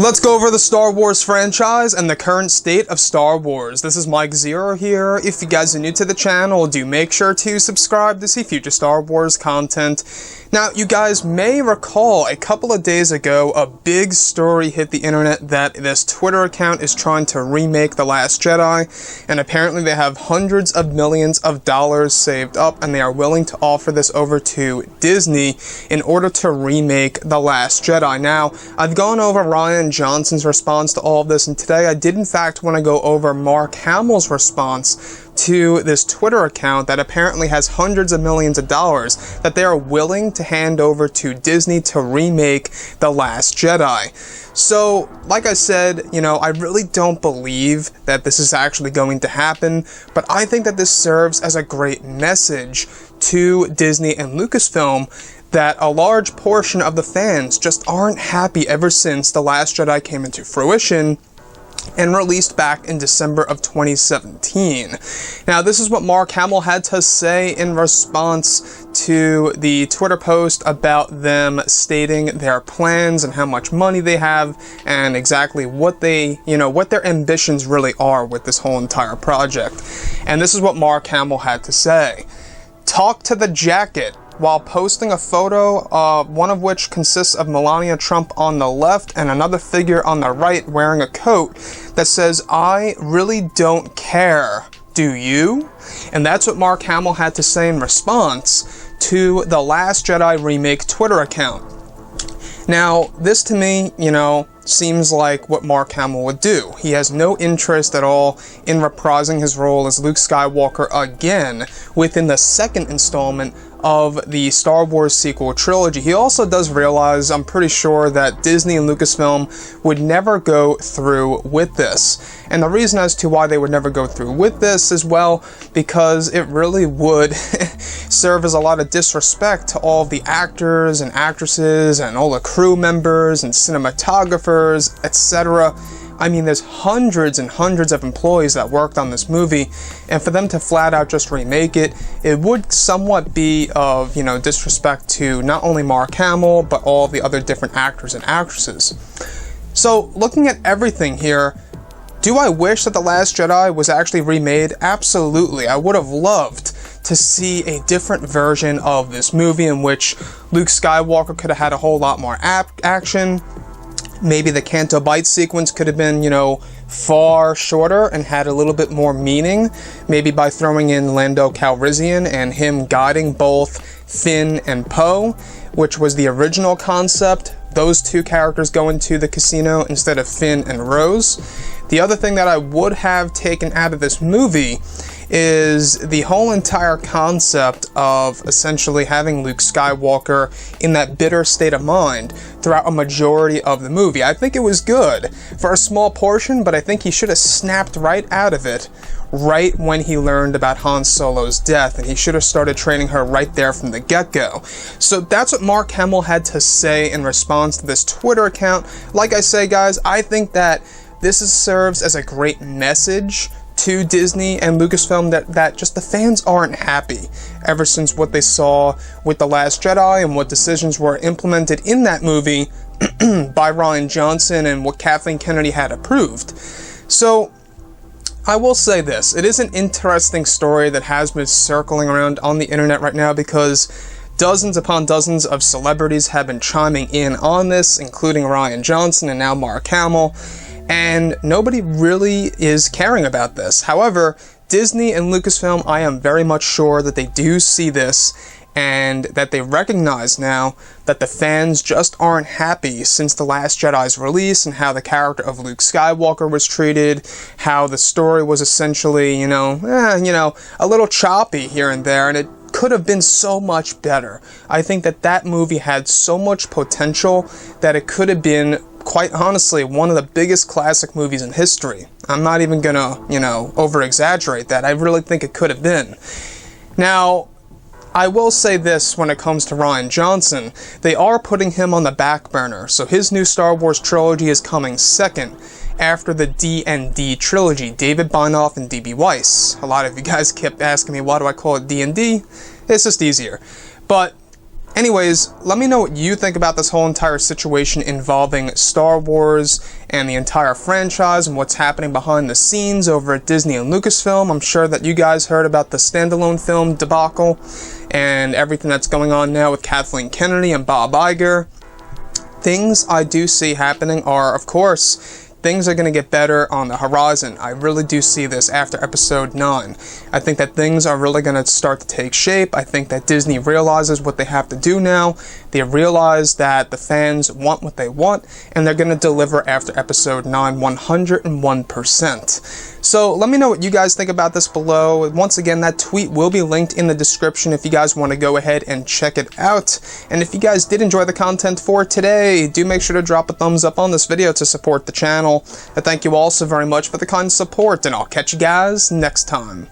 Let's go over the Star Wars franchise and the current state of Star Wars. This is Mike Zero here. If you guys are new to the channel, do make sure to subscribe to see future Star Wars content. Now, you guys may recall a couple of days ago, a big story hit the internet that this Twitter account is trying to remake The Last Jedi, and apparently they have hundreds of millions of dollars saved up, and they are willing to offer this over to Disney in order to remake The Last Jedi. Now, I've gone over Rian Johnson's response to all of this, and today I did in fact want to go over Mark Hamill's response to this Twitter account that apparently has hundreds of millions of dollars that they are willing to hand over to Disney to remake The Last Jedi. So, like I said, I really don't believe that this is actually going to happen, but I think that this serves as a great message to Disney and Lucasfilm that a large portion of the fans just aren't happy ever since The Last Jedi came into fruition and released back in December of 2017. Now, this is what Mark Hamill had to say in response to the Twitter post about them stating their plans and how much money they have and exactly what they, what their ambitions really are with this whole entire project. And this is what Mark Hamill had to say. "Talk to the jacket," while posting a photo, one of which consists of Melania Trump on the left and another figure on the right wearing a coat that says, "I really don't care. Do you?" And that's what Mark Hamill had to say in response to the Last Jedi remake Twitter account. Now, this to me, seems like what Mark Hamill would do. He has no interest at all in reprising his role as Luke Skywalker again within the second installment of the Star Wars sequel trilogy. He also does realize, I'm pretty sure, that Disney and Lucasfilm would never go through with this. And the reason as to why they would never go through with this is, well, because it really would serve as a lot of disrespect to all of the actors and actresses and all the crew members and cinematographers, etc. I mean, there's hundreds and hundreds of employees that worked on this movie, and for them to flat out just remake it, it would somewhat be of, disrespect to not only Mark Hamill, but all the other different actors and actresses. So, looking at everything here, do I wish that The Last Jedi was actually remade? Absolutely. I would have loved to see a different version of this movie in which Luke Skywalker could have had a whole lot more action. Maybe the Canto Bight sequence could have been, far shorter and had a little bit more meaning. Maybe by throwing in Lando Calrissian and him guiding both Finn and Poe, which was the original concept. Those two characters go into the casino instead of Finn and Rose. The other thing that I would have taken out of this movie is the whole entire concept of essentially having Luke Skywalker in that bitter state of mind throughout a majority of the movie. I think it was good for a small portion, but I think he should have snapped right out of it right when he learned about Han Solo's death, and he should have started training her right there from the get-go. So that's what Mark Hamill had to say in response to this Twitter account. Like I say, guys, I think that this serves as a great message to Disney and Lucasfilm that just the fans aren't happy ever since what they saw with The Last Jedi and what decisions were implemented in that movie by Rian Johnson and what Kathleen Kennedy had approved. So, I will say this, it is an interesting story that has been circling around on the internet right now because dozens upon dozens of celebrities have been chiming in on this, including Rian Johnson and now Mark Hamill, and nobody really is caring about this. However, Disney and Lucasfilm, I am very much sure that they do see this and that they recognize now that the fans just aren't happy since The Last Jedi's release and how the character of Luke Skywalker was treated, how the story was essentially, a little choppy here and there, and it could have been so much better. I think that movie had so much potential that it could have been, quite honestly, one of the biggest classic movies in history. I'm not even gonna, over-exaggerate that. I really think it could have been. Now, I will say this when it comes to Rian Johnson. They are putting him on the back burner, so his new Star Wars trilogy is coming second after the D&D trilogy, David Benioff and D.B. Weiss. A lot of you guys kept asking me, why do I call it D&D? It's just easier. But Anyways, let me know what you think about this whole entire situation involving Star Wars and the entire franchise and what's happening behind the scenes over at Disney and Lucasfilm. I'm sure that you guys heard about the standalone film debacle and everything that's going on now with Kathleen Kennedy and Bob Iger. Things I do see happening are, of course, things are going to get better on the horizon. I really do see this after episode 9. I think that things are really going to start to take shape. I think that Disney realizes what they have to do now. They realize that the fans want what they want, and they're going to deliver after episode 9 101%. So let me know what you guys think about this below. Once again, that tweet will be linked in the description if you guys want to go ahead and check it out. And if you guys did enjoy the content for today, do make sure to drop a thumbs up on this video to support the channel. I thank you all so very much for the kind support, and I'll catch you guys next time.